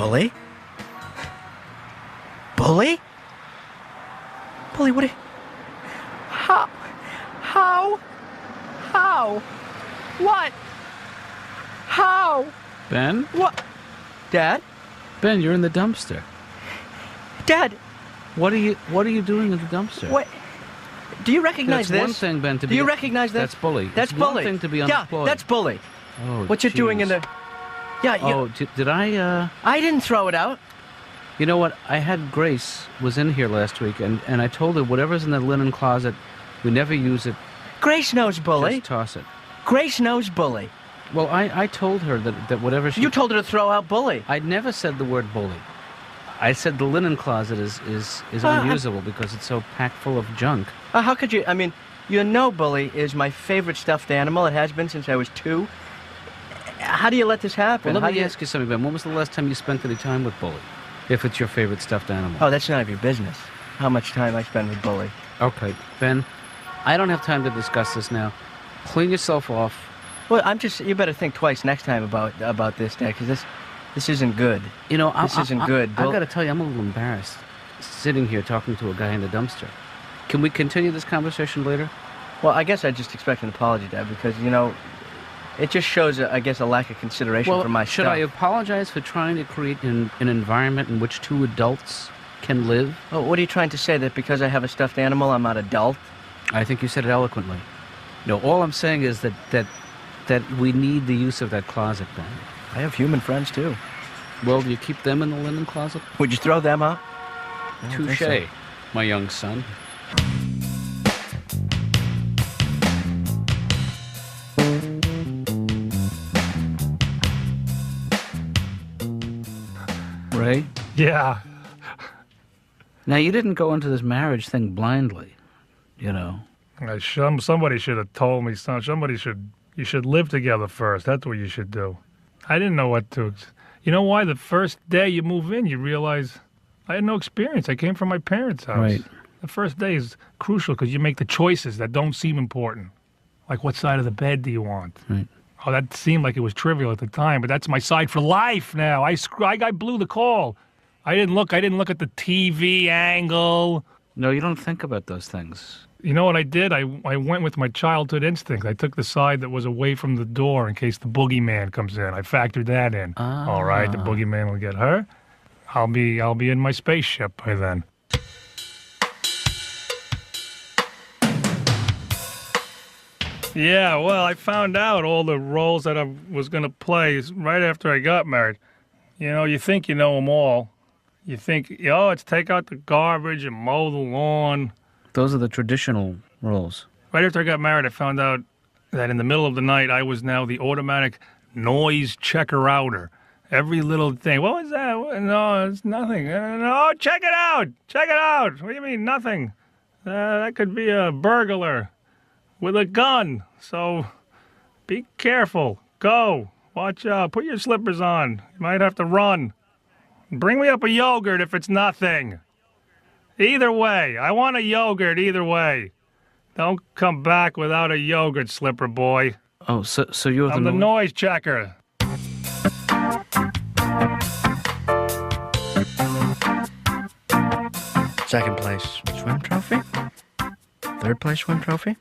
Bully? Bully? Bully, what are you... How? What? How? Ben? What? Dad? Ben, you're in the dumpster. Dad! What are you doing in the dumpster? What? Do you recognize That's this? one thing, Ben, to be... Do you recognize this? That's bully. That's it's bully. one thing to be unemployed. Yeah, that's bully. Oh, What you're doing in jeez. the... Yeah, you... Oh, did I, I didn't throw it out. You know what? I had Grace was in here last week, and I told her whatever's in the linen closet, we never use it. Grace knows bully. Just toss it. Grace knows bully. Well, I told her that whatever she... You told her to throw out bully. I'd never said the word bully. I said the linen closet is unusable because it's so packed full of junk. How could you... I mean, you know bully is my favorite stuffed animal. It has been since I was 2. How do you let this happen? Well, let me ask you something, Ben. When was the last time you spent any time with bully? If it's your favorite stuffed animal. Oh, that's none of your business. How much time I spend with bully. Okay, Ben, I don't have time to discuss this now. Clean yourself off. Well, you better think twice next time about this, Dad, because this isn't good. You know, this isn't good. I've got to tell you, I'm a little embarrassed sitting here talking to a guy in the dumpster. Can we continue this conversation later? Well, I guess I just expect an apology, Dad, because, you know, it just shows, I guess, a lack of consideration for my should stuff. I apologize for trying to create an environment in which 2 adults can live? Oh, what are you trying to say, that because I have a stuffed animal, I'm not adult? I think you said it eloquently. No, all I'm saying is that we need the use of that closet, Ben. I have human friends, too. Well, do you keep them in the linen closet? Would you throw them out? Touché, my young son. Ray? Yeah. Now, you didn't go into this marriage thing blindly, you know. Somebody should have told me something. You should live together first. That's what you should do. I didn't know what to... You know why? The first day you move in, you realize I had no experience. I came from my parents' house. Right. The first day is crucial because you make the choices that don't seem important. Like, what side of the bed do you want? Right. Oh, that seemed like it was trivial at the time, but that's my side for life now. I blew the call. I didn't look at the TV angle. No, you don't think about those things. You know what I did? I went with my childhood instinct. I took the side that was away from the door in case the boogeyman comes in. I factored that in. Ah. All right, the boogeyman will get her. I'll be in my spaceship by then. Yeah, well, I found out all the roles that I was going to play right after I got married. You know, you think you know them all. You think, it's take out the garbage and mow the lawn. Those are the traditional roles. Right after I got married, I found out that in the middle of the night, I was now the automatic noise checker-outer. Every little thing. What was that? No, it's nothing. No, check it out. Check it out. What do you mean, nothing? That could be a burglar with a gun. So be careful. Go. Watch out. Put your slippers on. You might have to run. Bring me up a yogurt if it's nothing. Either way. I want a yogurt either way. Don't come back without a yogurt, slipper boy. Oh, so you're I'm the noise checker. Second place swim trophy. Third place swim trophy.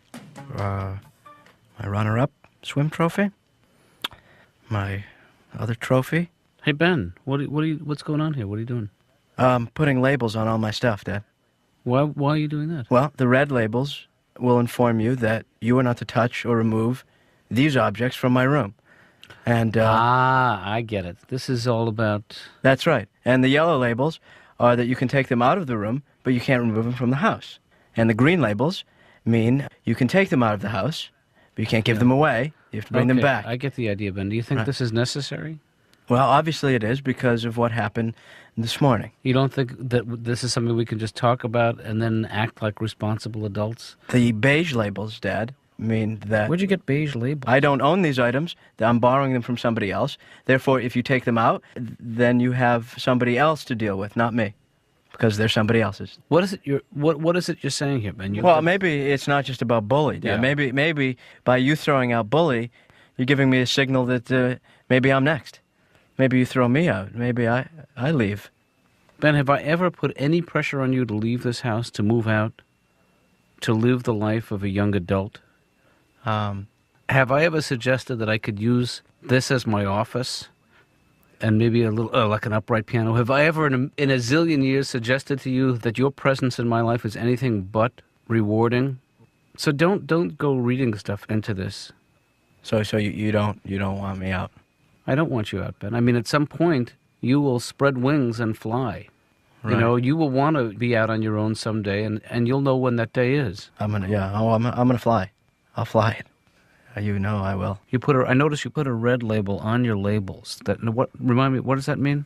My runner-up swim trophy. My other trophy. Hey, Ben, what's going on here? What are you doing? Putting labels on all my stuff, Dad. Why are you doing that? Well, the red labels will inform you that you are not to touch or remove these objects from my room. And I get it. This is all about... That's right. And the yellow labels are that you can take them out of the room, but you can't remove them from the house. And the green labels mean you can take them out of the house, but you can't give them away. You have to bring them back. I get the idea, Ben. Do you think this is necessary? Well, obviously it is because of what happened this morning. You don't think that this is something we can just talk about and then act like responsible adults? The beige labels, Dad, mean that... Where'd you get beige labels? I don't own these items. I'm borrowing them from somebody else. Therefore, if you take them out, then you have somebody else to deal with, not me, because they're somebody else's. What is it you're saying here, Ben? Well, maybe it's not just about bully, Dad. Yeah. Maybe by you throwing out bully, you're giving me a signal that maybe I'm next. Maybe you throw me out. Maybe I leave. Ben, have I ever put any pressure on you to leave this house, to move out, to live the life of a young adult? Have I ever suggested that I could use this as my office and maybe a little, like an upright piano? Have I ever in a zillion years suggested to you that your presence in my life is anything but rewarding? So don't go reading stuff into this. So you don't want me out? I don't want you out, Ben. I mean, at some point, you will spread wings and fly. Right. You know, you will want to be out on your own someday, and you'll know when that day is. I'm gonna fly. I'll fly it. You know I will. I noticed you put a red label on your labels. Remind me, what does that mean?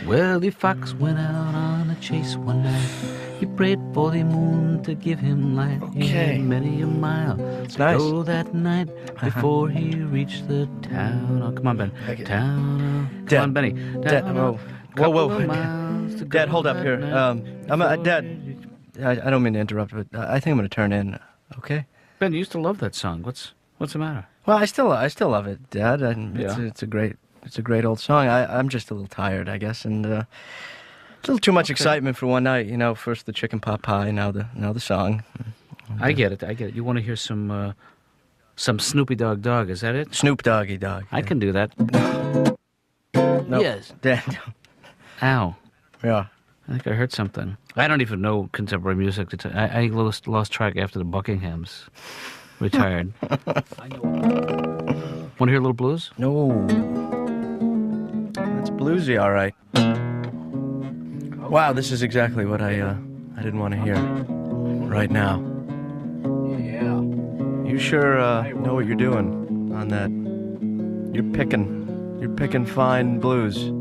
Well, the fox went out on a chase one night. He prayed for the moon to give him light. He Okay. had many a mile It's to nice. go that night before he reached the town. Oh, come on, Ben. Okay. Town. Come Dad. on, Benny. Dad, Town, whoa. couple Whoa. of miles to Dad, go hold up that here. night Dad, before I don't mean to interrupt, but I think I'm gonna turn in. Okay. Ben, you used to love that song. What's the matter? Well, I still love it, Dad. And Yeah. it's a great old song. I'm just a little tired, I guess, and a little too much excitement for one night. You know, first the chicken pot pie, now the song. I get it. You want to hear some Snoopy Dogg Dog? Is that it? Snoop Doggy Dog. I can do that. No. Yes. Dad. Ow. Yeah. I think I heard something. I don't even know contemporary music. I lost track after the Buckinghams retired. Want to hear a little blues? No. That's bluesy, all right. Wow, this is exactly what I didn't want to hear right now. Yeah. You sure know what you're doing on that. You're picking fine blues.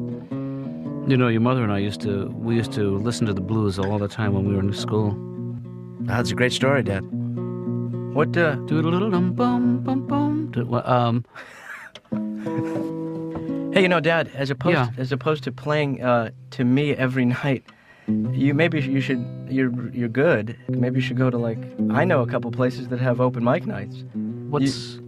You know, your mother and I used to listen to the blues all the time when we were in school. That's a great story, Dad. What, Do it a little bum bum bum. Hey, you know, Dad, as opposed to playing to me every night, you're good. Maybe you should go to I know a couple places that have open mic nights. What's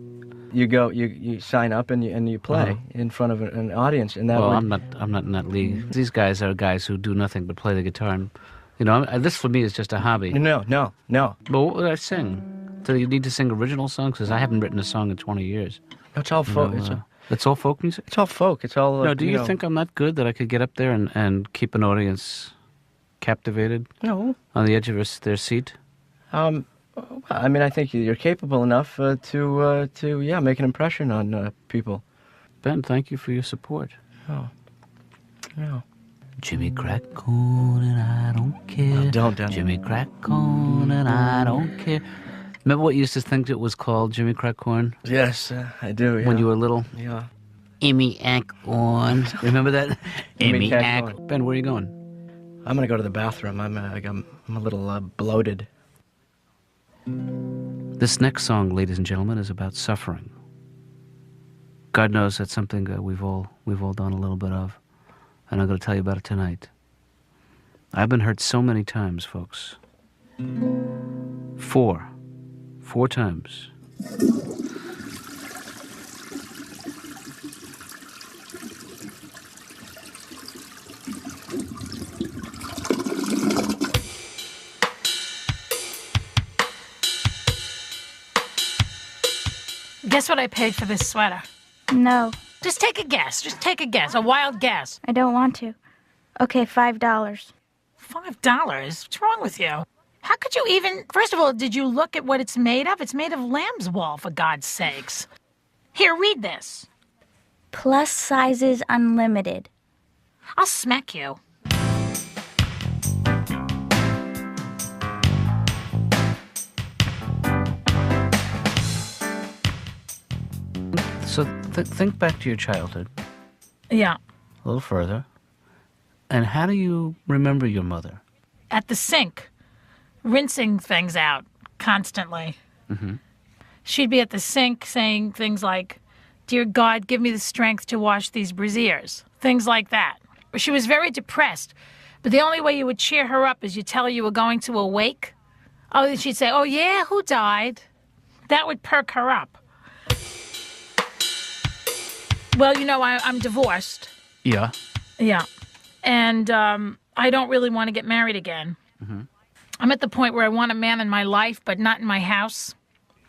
You sign up and you play in front of an audience, and that well, way. I'm not in that league. These guys are guys who do nothing but play the guitar. And, you know, this for me is just a hobby. No. But what would I sing? So you need to sing original songs? Because I haven't written a song in 20 years. It's all folk. It's all folk music? It's all folk. It's all. No, do you think I'm that good that I could get up there and keep an audience captivated? No. On the edge of their seat? I mean, I think you're capable enough to make an impression on people. Ben, thank you for your support. Oh. Yeah. Jimmy crack corn and I don't care. No, don't. Jimmy crack corn and I don't care. Remember what you used to think it was called, Jimmy crack corn? Yes, I do. Yeah. When you were little? Yeah. Emmy Acorn. Remember that? Emmy Acorn. Ben, where are you going? I'm gonna go to the bathroom. I'm a little bloated. This next song, ladies and gentlemen, is about suffering. God knows that's something we've all done a little bit of, and I'm going to tell you about it tonight. I've been hurt so many times, folks. Four times. Guess what I paid for this sweater? No, Just take a guess. Just take a guess. A wild guess. I don't want to. Okay, $5. $5? What's wrong with you? How could you even... First of all, did you look at what it's made of? It's made of lamb's wool, for God's sakes. Here, read this. Plus sizes unlimited. I'll smack you. So think back to your childhood Yeah. a little further. And how do you remember your mother? At the sink, rinsing things out constantly. Mm-hmm. She'd be at the sink saying things like, "Dear God, give me the strength to wash these brassieres." Things like that. She was very depressed, but the only way you would cheer her up is you tell her you were going to a wake. Oh, and she'd say, "Oh, yeah, who died?" That would perk her up. Well, you know, I'm divorced. Yeah. Yeah. And I don't really want to get married again. Mm-hmm. I'm at the point where I want a man in my life, but not in my house.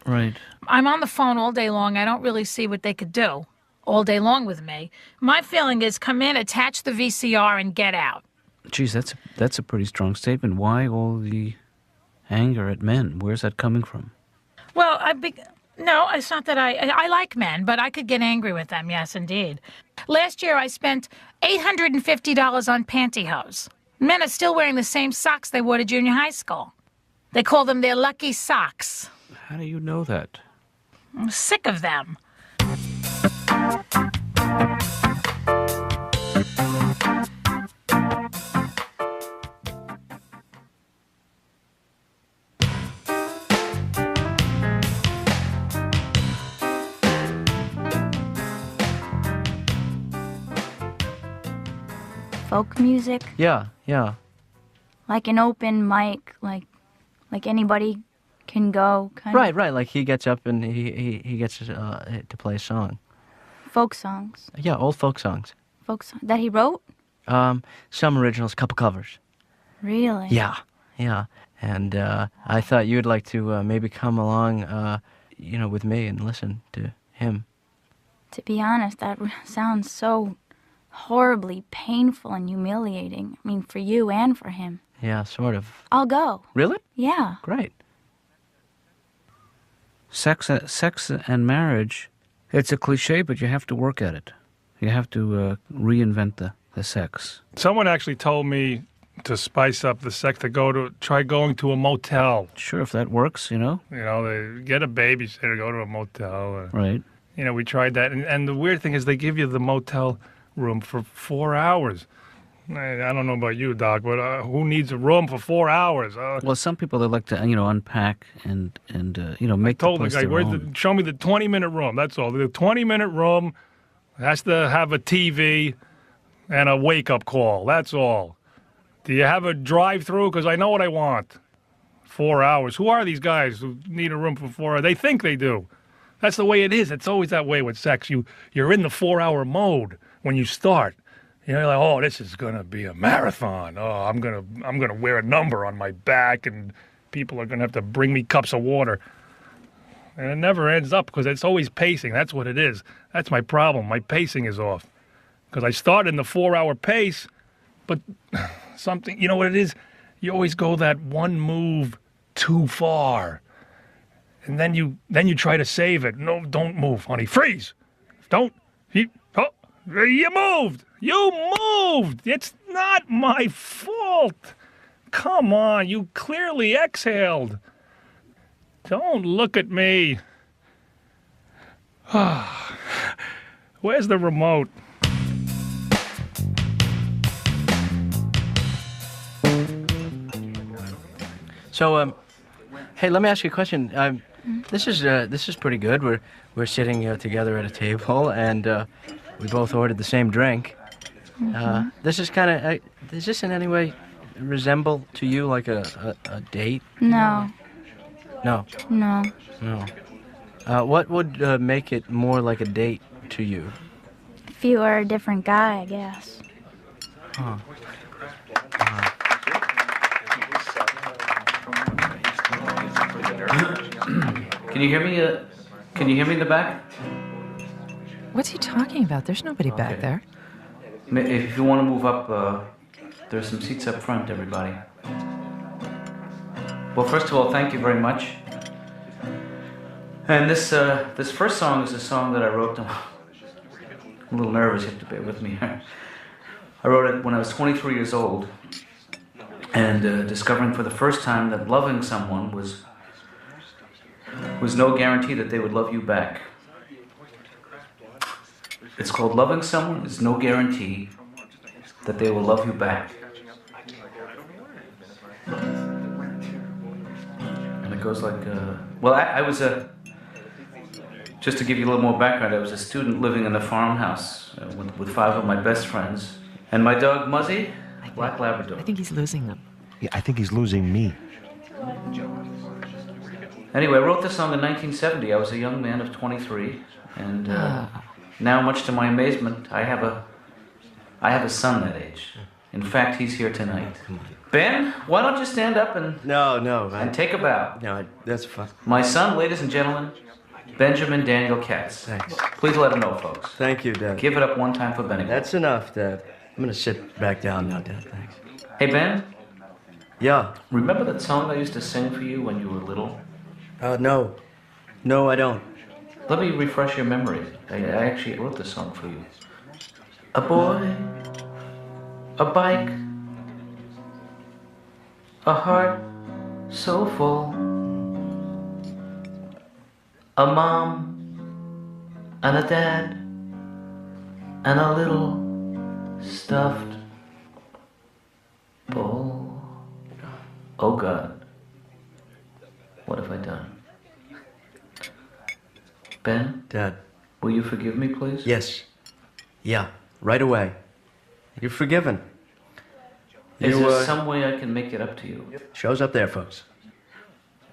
Right. I'm on the phone all day long. I don't really see what they could do all day long with me. My feeling is come in, attach the VCR, and get out. Geez, that's a pretty strong statement. Why all the anger at men? Where's that coming from? Well, no, it's not that I like men, but I could get angry with them, yes, indeed. Last year, I spent $850 on pantyhose. Men are still wearing the same socks they wore to junior high school. They call them their lucky socks. How do you know that? I'm sick of them. Folk music, Yeah. like an open mic, like anybody can go. Kind Right. Like he gets up and he gets to play a song. Folk songs. Yeah, old folk songs. Folk song that he wrote. Some originals, a couple covers. Really? Yeah. And I thought you'd like to maybe come along, with me and listen to him. To be honest, that sounds so horribly painful and humiliating. I mean, for you and for him. Yeah, sort of. I'll go. Really? Yeah. Great. Sex and marriage, it's a cliche, but you have to work at it. You have to reinvent the sex. Someone actually told me to spice up the sex, to try going to a motel. Sure, if that works, You know, they get a babysitter, go to a motel. Right. We tried that. And the weird thing is they give you the motel room for 4 hours. I don't know about you, Doc, but who needs a room for 4 hours? Well, some people, they like to, unpack and make the Told the place guy, their own. show me the 20-minute room. That's all. The 20-minute room has to have a TV and a wake-up call. That's all. Do you have a drive-through? Because I know what I want. 4 hours. Who are these guys who need a room for 4 hours? They think they do. That's the way it is. It's always that way with sex. You're in the 4-hour mode when you start. You're like, oh, this is gonna be a marathon. Oh, I'm gonna wear a number on my back, and people are gonna have to bring me cups of water. And it never ends up because it's always pacing. That's what it is. That's my problem. My pacing is off because I start in the 4-hour pace, but something, you know what it is? You always go that one move too far, and then you try to save it. No, don't move, honey. Freeze. Don't. You moved. You moved. It's not my fault. Come on. You clearly exhaled. Don't look at me. Where's the remote? So, hey, let me ask you a question. This is pretty good. We're sitting together at a table, and we both ordered the same drink. This is kind of. Does this in any way resemble to you like a date? No. No. No. No. What would make it more like a date to you? If you were a different guy, I guess. Huh. Can you hear me? Can you hear me in the back? What's he talking about? There's nobody back there. If you want to move up, there's some seats up front, everybody. Well, first of all, thank you very much. And this first song is a song that I wrote. I'm a little nervous, you have to bear with me here. I wrote it when I was 23 years old, and discovering for the first time that loving someone was no guarantee that they would love you back. It's called Loving Someone is No Guarantee that they will love you back. And it goes like, I was just to give you a little more background, I was a student living in a farmhouse with 5 of my best friends And my dog Muzzy, Black Labrador. I think he's losing them. Yeah, I think he's losing me. Anyway, I wrote this song in 1970. I was a young man of 23, and now, much to my amazement, I have a son that age. In fact, he's here tonight. Ben, why don't you stand up and No. take a bow? No, that's fine. My son, ladies and gentlemen, Benjamin Daniel Katz. Thanks. Please let him know, folks. Thank you, Dad. Give it up one time for Benny. That's enough, Dad. I'm gonna sit back down now, Dad. Thanks. Hey, Ben, Yeah. remember that song I used to sing for you when you were little? No. No, I don't. Let me refresh your memory. I actually wrote this song for you. A boy, a bike, a heart so full, a mom, and a dad, and a little stuffed bull. Oh God, what have I done? Ben, Dad. will you forgive me, please? Yes. Yeah. Right away. You're forgiven. Is there some way I can make it up to you? Show's up there, folks.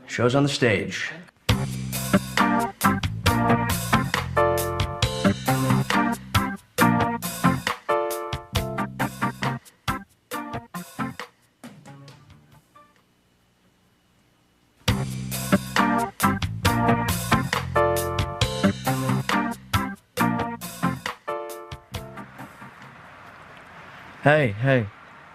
Show's on the stage. Hey.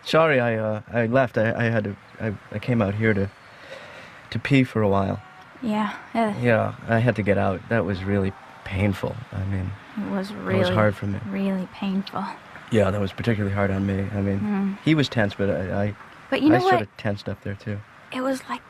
Sorry, I left. I came out here to pee for a while. Yeah, Yeah, I had to get out. That was really painful. I mean, it was really, it was hard for me. really painful. Yeah, that was particularly hard on me. I mean, he was tense, but I But you know sort what? of tensed up there too. It was like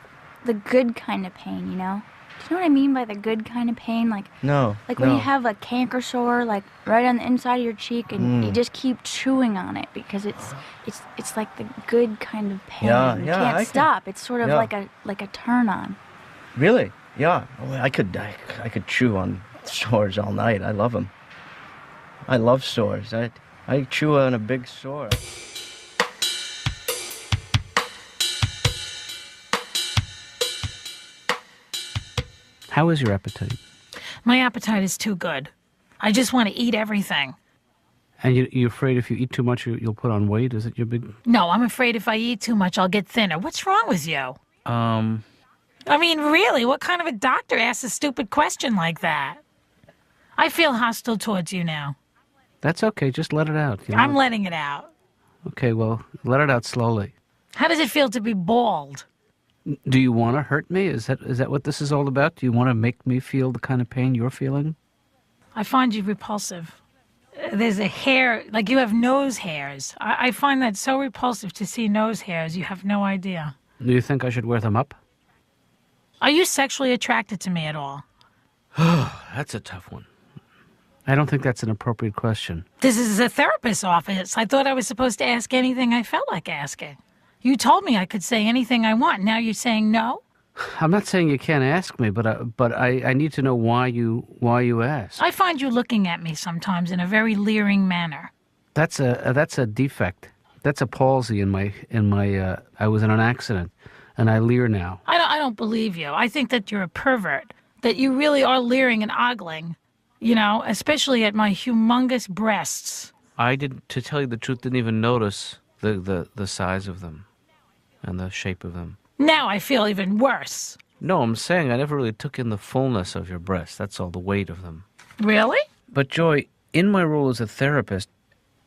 the good kind of pain, you know? Do you know what I mean by the good kind of pain? Like No. when you have a canker sore, like right on the inside of your cheek, and you just keep chewing on it because it's like the good kind of pain. Yeah, you yeah, can't stop. It's sort of yeah. like a turn on. Really? Yeah. Well, I could chew on sores all night. I love them. I love sores. I chew on a big sore. How is your appetite? My appetite is too good. I just want to eat everything. And you're afraid if you eat too much, you'll put on weight? Is it your big... No, I'm afraid if I eat too much, I'll get thinner. What's wrong with you? I mean, really, what kind of a doctor asks a stupid question like that? I feel hostile towards you now. That's okay. Just let it out. You know? I'm letting it out. Okay, well, let it out slowly. How does it feel to be bald? Do you want to hurt me? Is that what this is all about? Do you want to make me feel the kind of pain you're feeling? I find you repulsive. There's a hair, like you have nose hairs. I find that so repulsive to see nose hairs. You have no idea. Do you think I should wear them up? Are you sexually attracted to me at all? That's a tough one. I don't think that's an appropriate question. This is a therapist's office. I thought I was supposed to ask anything I felt like asking. You told me I could say anything I want. Now you're saying no? I'm not saying you can't ask me, but I need to know why you ask. I find you looking at me sometimes in a very leering manner. That's a defect. That's a palsy in my. I was in an accident, and I leer now. I don't believe you. I think that you're a pervert. That you really are leering and ogling. You know, especially at my humongous breasts. I did, to tell you the truth, didn't even notice the size of them and the shape of them. Now I feel even worse. No, I'm saying I never really took in the fullness of your breasts. That's all, the weight of them. Really? But Joy, in my role as a therapist,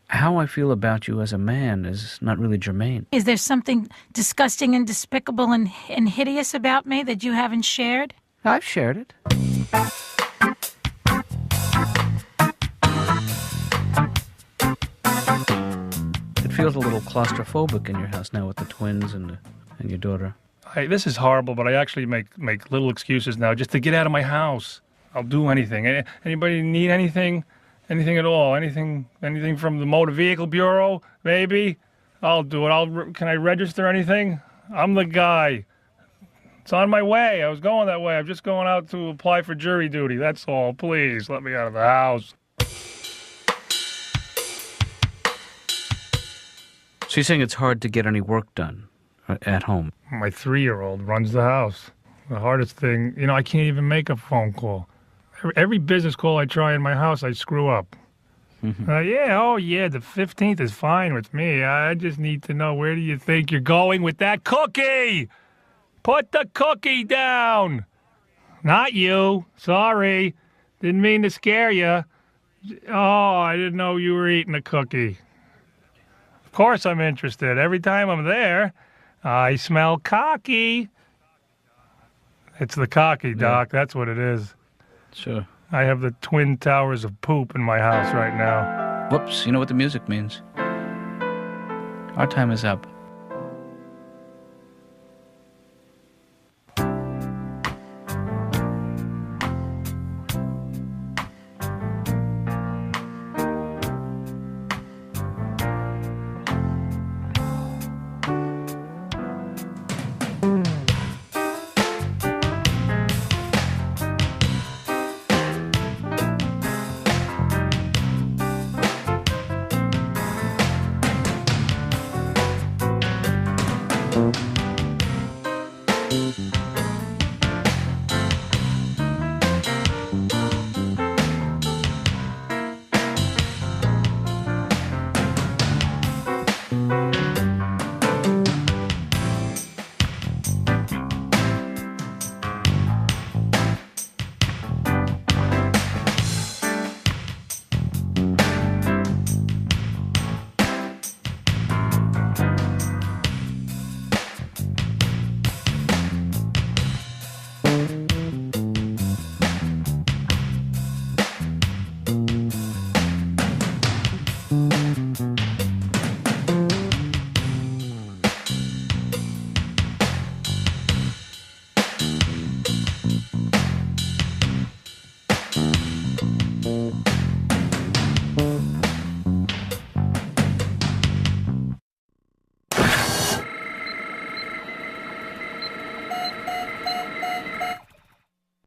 how I feel about you as a man is not really germane. Is there something disgusting and despicable and hideous about me that you haven't shared? I've shared it. It feels a little claustrophobic in your house now with the twins and your daughter. This is horrible, but I actually make little excuses now just to get out of my house. I'll do anything. Anybody need anything? Anything at all? Anything from the Motor Vehicle Bureau? Maybe? I'll do it. Can I register anything? I'm the guy. It's on my way. I was going that way. I'm just going out to apply for jury duty. That's all. Please, let me out of the house. So you're saying it's hard to get any work done at home? My 3-year-old runs the house. The hardest thing, I can't even make a phone call. Every business call I try in my house, I screw up. Mm-hmm. The 15th is fine with me. I just need to know, where do you think you're going with that cookie? Put the cookie down. Not you. Sorry. Didn't mean to scare you. Oh, I didn't know you were eating a cookie. Of course I'm interested. Every time I'm there, I smell cocky. It's the cocky, Doc. Yeah. That's what it is. Sure. I have the twin towers of poop in my house right now. Whoops, you know what the music means. Our time is up.